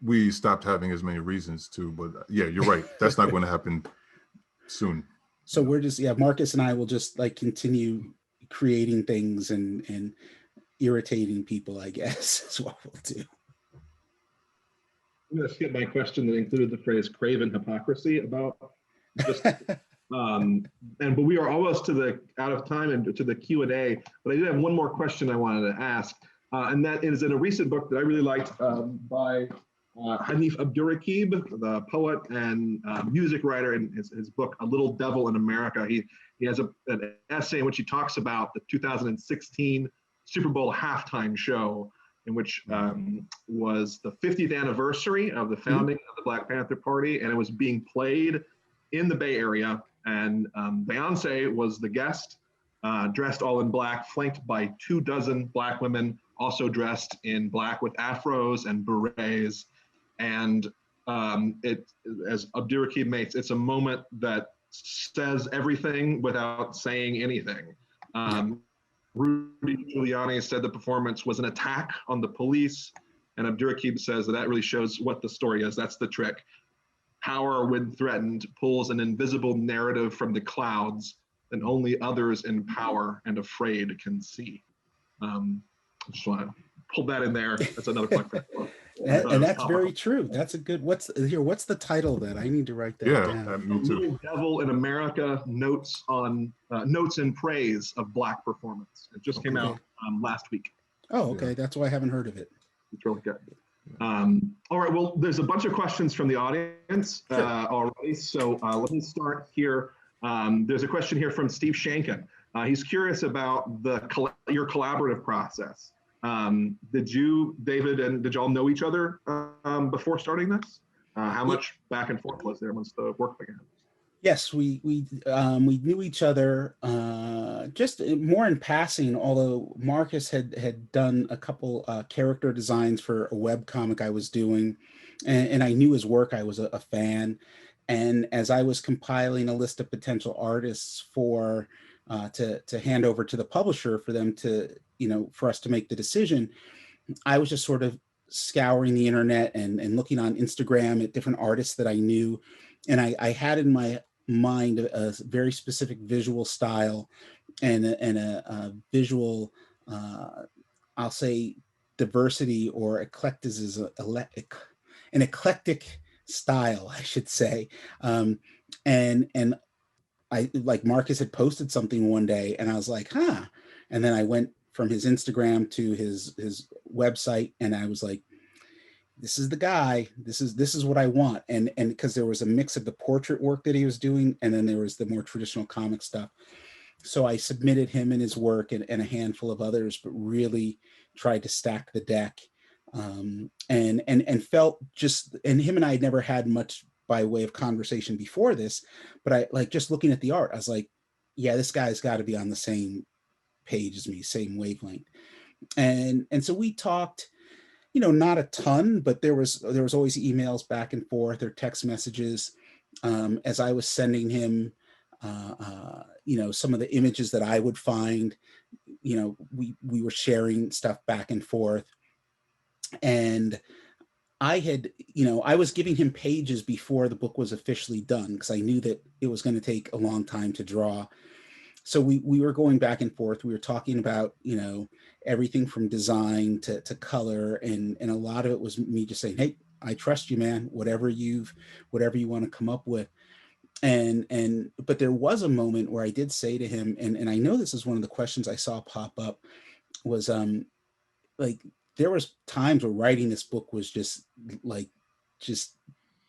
we stopped having as many reasons to, but yeah, you're right. That's not going to happen soon. So we're just, Marcus and I will just like continue creating things and irritating people, I guess, is what we'll do. I'm going to skip my question that included the phrase craven hypocrisy about just, but we are almost out of time and to the Q&A, but I did have one more question I wanted to ask, and that is in a recent book that I really liked by Hanif Abdurraqib, the poet and music writer, in his book, A Little Devil in America. He has an essay in which he talks about the 2016 Super Bowl halftime show, in which was the 50th anniversary of the founding of the Black Panther Party, and it was being played in the Bay Area, and Beyonce was the guest, dressed all in black, flanked by 24 Black women, also dressed in black with afros and berets. And it, as Abdurraqib makes, it's a moment that says everything without saying anything. Rudy Giuliani said the performance was an attack on the police, and Abdurraqib says that really shows what the story is. That's the trick. Power, when threatened, pulls an invisible narrative from the clouds that only others in power and afraid can see. I just want to pull that in there. That's another plug for and that's very true. That's a good. What's the title of that? I need to write that down. Me too. Little Devil in America: Notes in Praise of Black Performance. It just came out last week. Oh, okay. That's why I haven't heard of it. It's really good. All right. Well, there's a bunch of questions from the audience already. So let me start here. There's a question here from Steve Shankin. He's curious about your collaborative process. Did you, David, and did y'all know each other before starting this? How much back and forth was there once the work began? Yes, we knew each other just more in passing. Although Marcus had done a couple character designs for a web comic I was doing, and I knew his work. I was a fan, and as I was compiling a list of potential artists for to hand over to the publisher for them to for us to make the decision, I was just sort of scouring the internet and looking on Instagram at different artists that I knew. And I had in my mind a very specific visual style and a visual, I'll say, diversity or eclecticism, an eclectic style, I should say. And I, like, Marcus had posted something one day and I was like, huh. And then I went from his Instagram to his website and I was like, this is the guy. This is what I want. And because there was a mix of the portrait work that he was doing, and then there was the more traditional comic stuff. So I submitted him and his work and a handful of others, but really tried to stack the deck. And felt just, and him and I had never had much by way of conversation before this, but I, like, just looking at the art, I was like, yeah, this guy's got to be on the same page as me, same wavelength. And so we talked, not a ton, but there was always emails back and forth or text messages as I was sending him, some of the images that I would find. We were sharing stuff back and forth, and I had, I was giving him pages before the book was officially done because I knew that it was going to take a long time to draw. So we were going back and forth. We were talking about, everything from design to color. And a lot of it was me just saying, hey, I trust you, man, whatever you want to come up with. But there was a moment where I did say to him, and I know this is one of the questions I saw pop up, was like, there was times where writing this book was just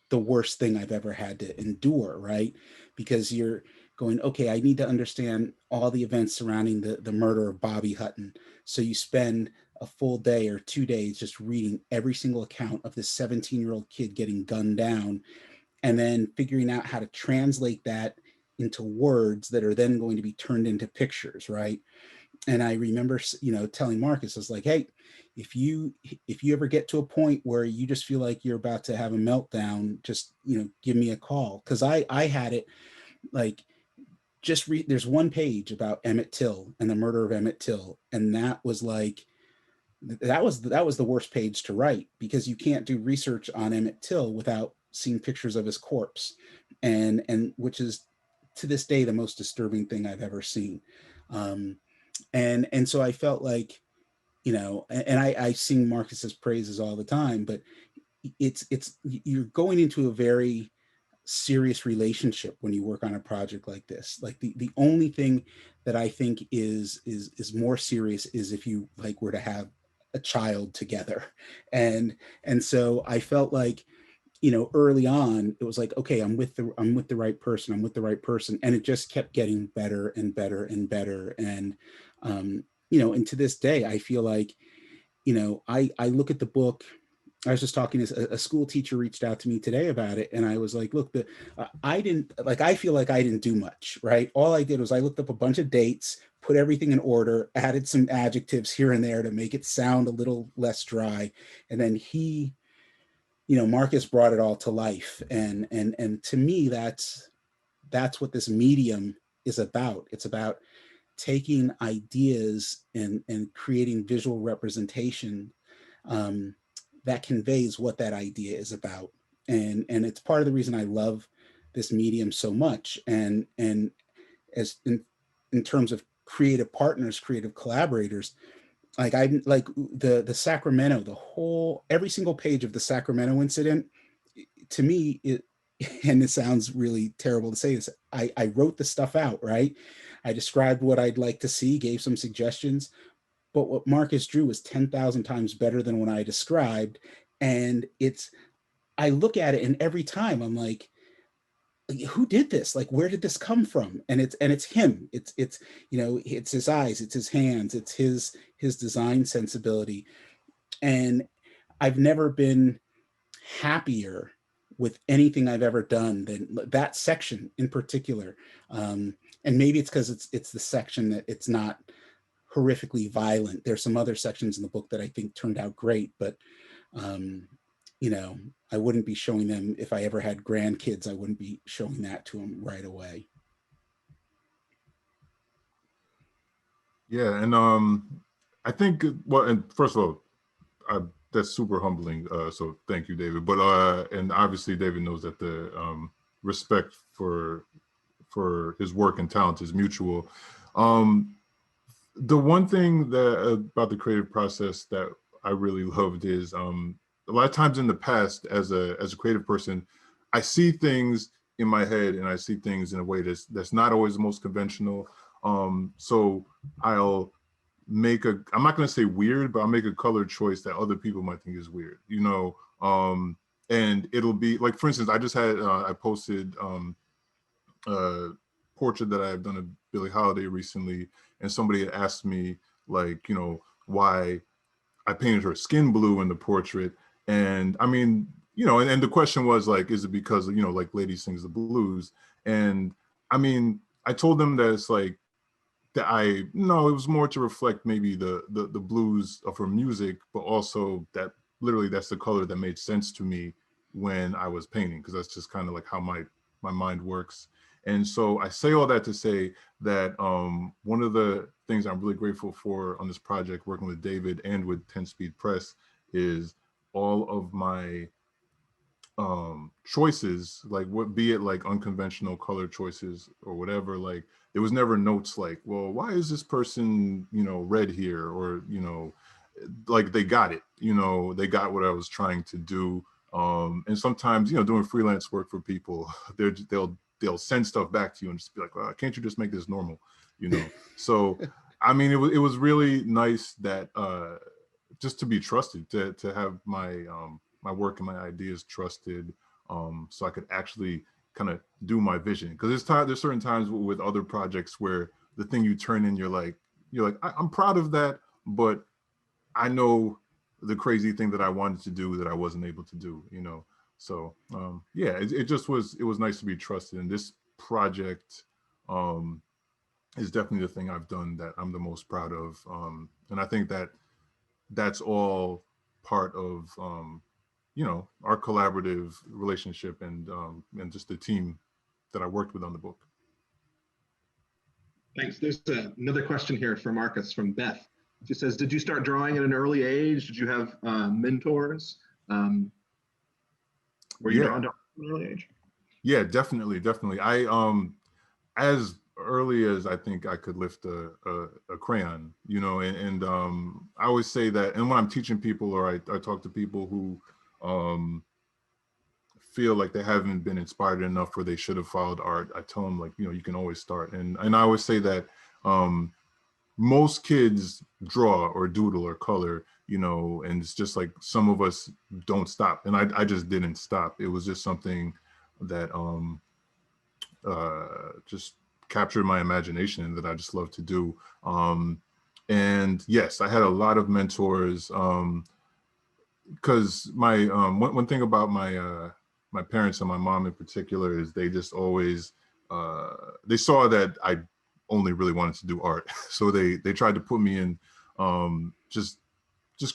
the worst thing I've ever had to endure, right? Because you're going, okay, I need to understand all the events surrounding the murder of Bobby Hutton. So you spend a full day or 2 days just reading every single account of this 17-year-old kid getting gunned down, and then figuring out how to translate that into words that are then going to be turned into pictures, right? And I remember, telling Marcus, I was like, hey, if you ever get to a point where you just feel like you're about to have a meltdown, just, give me a call. Cause I had it like, there's one page about Emmett Till and the murder of Emmett Till. And that was the worst page to write, because you can't do research on Emmett Till without seeing pictures of his corpse. And which is to this day, the most disturbing thing I've ever seen. And so I felt like, and I sing Marcus's praises all the time, but it's you're going into a very serious relationship when you work on a project like this. Like the only thing that I think is more serious is if you were to have a child together. And so I felt like, early on, it was like, okay, I'm with the right person. I'm with the right person. And it just kept getting better and better and better. And, and to this day, I feel like, I look at the book. I was just talking to a school teacher reached out to me today about it. And I was like, look, I feel like I didn't do much, right? All I did was I looked up a bunch of dates, put everything in order, added some adjectives here and there to make it sound a little less dry. And then Marcus brought it all to life. And to me, that's what this medium is about. It's about taking ideas and creating visual representation that conveys what that idea is about. And it's part of the reason I love this medium so much. And as in terms of creative partners, creative collaborators, I'm like the Sacramento, every single page of the Sacramento incident, to me, and it sounds really terrible to say this, I wrote the stuff out, right? I described what I'd like to see, gave some suggestions, but what Marcus drew was 10,000 times better than what I described. And I look at it and every time I'm like, who did this? Like, where did this come from? And it's him. It's you know, it's his eyes, it's his hands, it's his design sensibility. And I've never been happier with anything I've ever done than that section in particular. And maybe it's because it's the section that it's not horrifically violent. There's some other sections in the book that I think turned out great, but you know, I wouldn't be showing them if I ever had grandkids. I wouldn't be showing that to them right away. Yeah, and I think, well, and first of all, that's super humbling. So thank you, David. But and obviously, David knows that the respect for his work and talent is mutual. The one thing that about the creative process that I really loved is a lot of times in the past, as a creative person, I see things in my head and I see things in a way that's not always the most conventional. So I'll make I'm not going to say weird, but I'll make a color choice that other people might think is weird, you know. And it'll be like, for instance, I just had I posted a portrait that I've done of Billie Holiday recently, and somebody had asked me, like, you know, why I painted her skin blue in the portrait. And I mean, you know, and the question was like, is it because, you know, like Lady sings the blues? And I mean, I told them that it's like, that no, it was more to reflect maybe the blues of her music, but also that literally that's the color that made sense to me when I was painting, because that's just kind of like how my mind works. And so I say all that to say that one of the things I'm really grateful for on this project, working with David and with 10 Speed Press, is all of my choices, like what, be it like unconventional color choices or whatever, like there was never notes like, well, why is this person, you know, red here? Or, you know, like they got it, you know, they got what I was trying to do. And sometimes, you know, doing freelance work for people, they'll send stuff back to you and just be like, well, can't you just make this normal, you know? So, I mean, it was really nice that just to be trusted, to have my my work and my ideas trusted, so I could actually kind of do my vision. Because there's certain times with other projects where the thing you turn in, you're like, I'm proud of that, but I know the crazy thing that I wanted to do that I wasn't able to do, you know. So yeah, it was nice to be trusted. And this project is definitely the thing I've done that I'm the most proud of. And I think that that's all part of you know, our collaborative relationship and just the team that I worked with on the book. Thanks. There's another question here for Marcus from Beth. She says, did you start drawing at an early age? Did you have mentors? Were you drawn to at an early age? Yeah, definitely. I as early as I think I could lift a crayon, you know, and I always say that, and when I'm teaching people or I talk to people who feel like they haven't been inspired enough or they should have followed art, I tell them, like, you know, you can always start. And I always say that most kids draw or doodle or color, you know, and it's just like some of us don't stop. And I just didn't stop. It was just something that just captured my imagination and that I just love to do. And yes, I had a lot of mentors, because my one thing about my my parents and my mom in particular is they just always they saw that I only really wanted to do art. So they tried to put me in just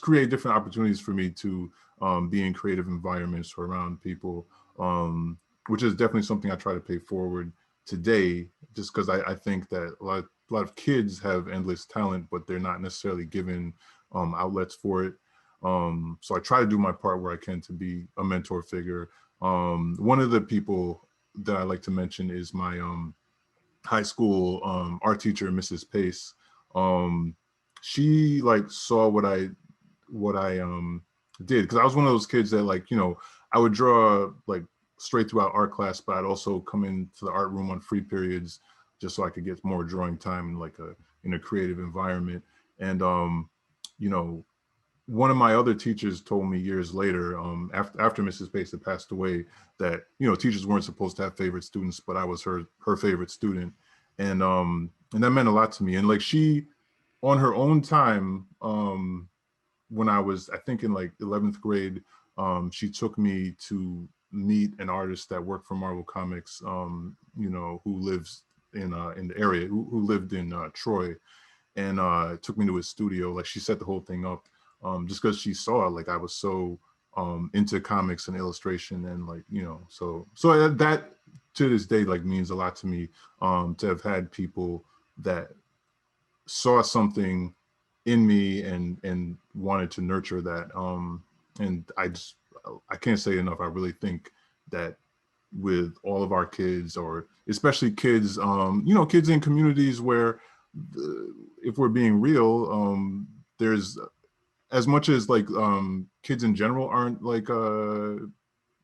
create different opportunities for me to be in creative environments or around people, which is definitely something I try to pay forward today, just because I think that a lot of kids have endless talent, but they're not necessarily given outlets for it. So I try to do my part where I can to be a mentor figure. One of the people that I like to mention is my high school art teacher, Mrs. Pace. She like saw what I did, because I was one of those kids that, like, you know, I would draw like straight throughout art class, but I'd also come into the art room on free periods just so I could get more drawing time in like in a creative environment. And you know, one of my other teachers told me years later, after Mrs. Pace had passed away, that, you know, teachers weren't supposed to have favorite students, but I was her favorite student. And that meant a lot to me. And like, she, on her own time, when I was, I think in like 11th grade, she took me to meet an artist that worked for Marvel Comics, you know, who lives in the area, who lived in Troy, and took me to his studio. Like, she set the whole thing up, just because she saw like I was so into comics and illustration, and like, you know, so that to this day like means a lot to me, to have had people that saw something in me and wanted to nurture that. And I can't say enough. I really think that with all of our kids, or especially kids, you know, kids in communities where, if we're being real, there's, as much as like kids in general aren't like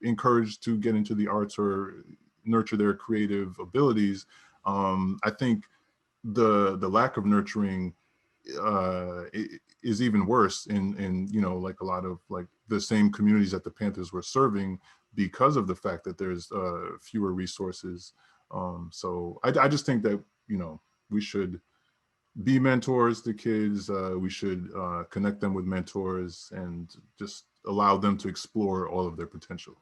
encouraged to get into the arts or nurture their creative abilities, I think the lack of nurturing is even worse in you know, like a lot of like the same communities that the Panthers were serving, because of the fact that there's fewer resources. So I just think that, you know, we should be mentors to kids. We should connect them with mentors and just allow them to explore all of their potential.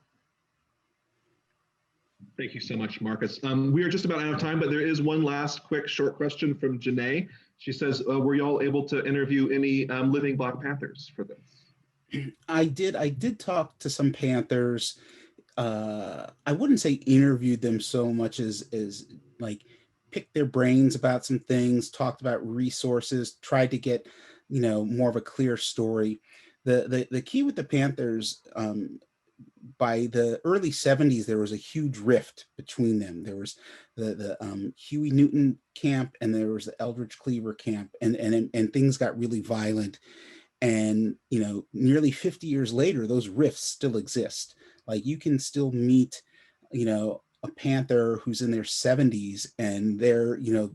Thank you so much, Marcus. We are just about out of time, but there is one last quick short question from Janae. She says, were y'all able to interview any living Black Panthers for this? I did talk to some Panthers. I wouldn't say interviewed them so much as like picked their brains about some things, talked about resources, tried to get, you know, more of a clear story. The key with the Panthers, by the early 70s, there was a huge rift between them. There was the Huey Newton camp, and there was the Eldridge Cleaver camp, and things got really violent. And, you know, nearly 50 years later, those rifts still exist. Like, you can still meet, you know, a Panther who's in their 70s, and they're, you know,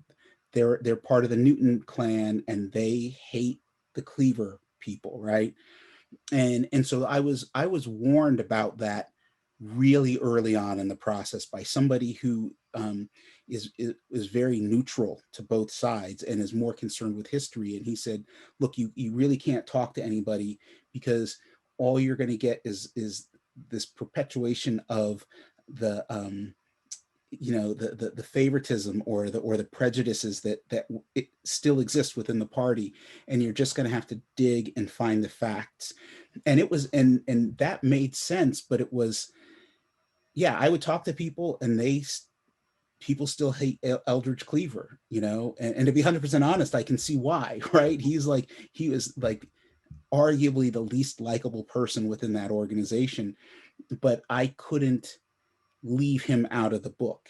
they're part of the Newton clan, and they hate the Cleaver people, right? And so I was warned about that really early on in the process by somebody who is very neutral to both sides and is more concerned with history. And he said, look, you really can't talk to anybody, because all you're going to get is this perpetuation of the you know, the favoritism or the prejudices that it still exist within the party, and you're just going to have to dig and find the facts. And it was, and that made sense. But it was, yeah, I would talk to people, and people still hate Eldridge Cleaver, you know, and to be 100% honest, I can see why, right? He was like arguably the least likable person within that organization, but I couldn't leave him out of the book.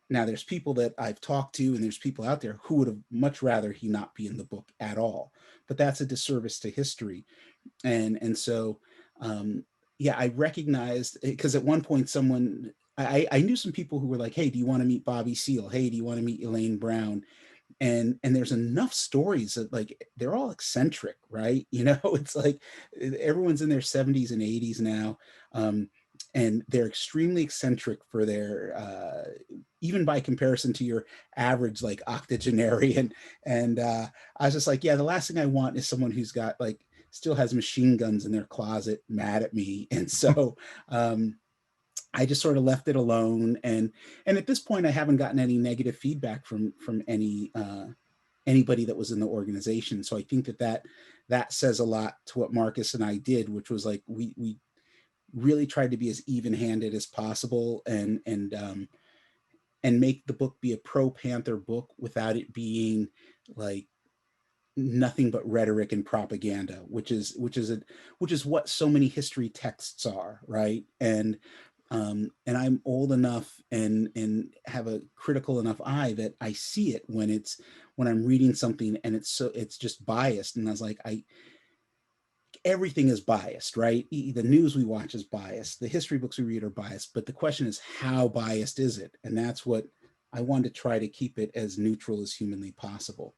Now, there's people that I've talked to, and there's people out there who would have much rather he not be in the book at all, but that's a disservice to history. And so, yeah, I recognized, because at one point I knew some people who were like, hey, do you want to meet Bobby Seale? Hey, do you want to meet Elaine Brown? And there's enough stories that, like, they're all eccentric, right? You know, it's like everyone's in their 70s and 80s now. And they're extremely eccentric for their, even by comparison to your average, like, octogenarian. And I was just like, yeah, the last thing I want is someone who's got, like, still has machine guns in their closet mad at me. And so I just sort of left it alone. And at this point, I haven't gotten any negative feedback from anybody that was in the organization. So I think that says a lot to what Marcus and I did, which was like, we really tried to be as even-handed as possible, and make the book be a pro-Panther book without it being like nothing but rhetoric and propaganda, which is what so many history texts are, right? And I'm old enough and have a critical enough eye that I see it when I'm reading something and it's just biased. And I was like, everything is biased, right? The news we watch is biased. The history books we read are biased. But the question is, how biased is it? And that's what I wanted to try to keep it as neutral as humanly possible.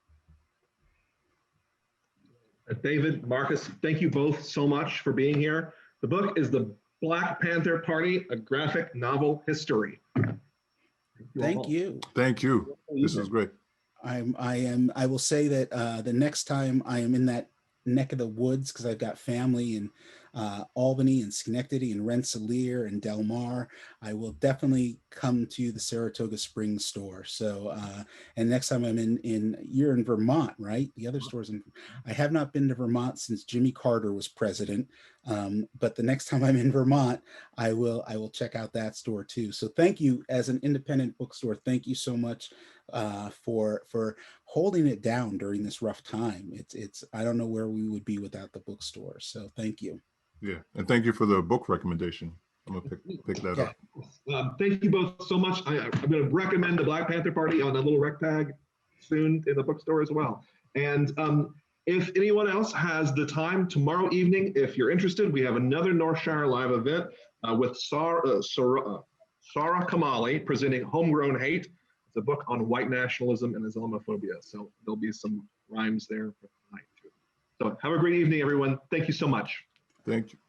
David, Marcus, thank you both so much for being here. The book is The Black Panther Party, a graphic novel history. Thank you. Thank you. This is great. I will say that the next time I am in that neck of the woods, because I've got family in Albany and Schenectady and Rensselaer and Del Mar, I will definitely come to the Saratoga Springs store. So, and next time I'm you're in Vermont, right? The other stores I have not been to Vermont since Jimmy Carter was president. But the next time I'm in Vermont, I will check out that store too. So thank you, as an independent bookstore. Thank you so much for holding it down during this rough time. It's I don't know where we would be without the bookstore. So thank you. Yeah, and thank you for the book recommendation. I'm gonna pick that up. Thank you both so much. I'm going to recommend the Black Panther Party on a little rec tag soon in the bookstore as well. And if anyone else has the time tomorrow evening, if you're interested, we have another Northshire Live event with Sarah Kamali presenting Homegrown Hate. It's a book on white nationalism and Islamophobia. So there'll be some rhymes there for tonight too. So have a great evening, everyone. Thank you so much. Thank you.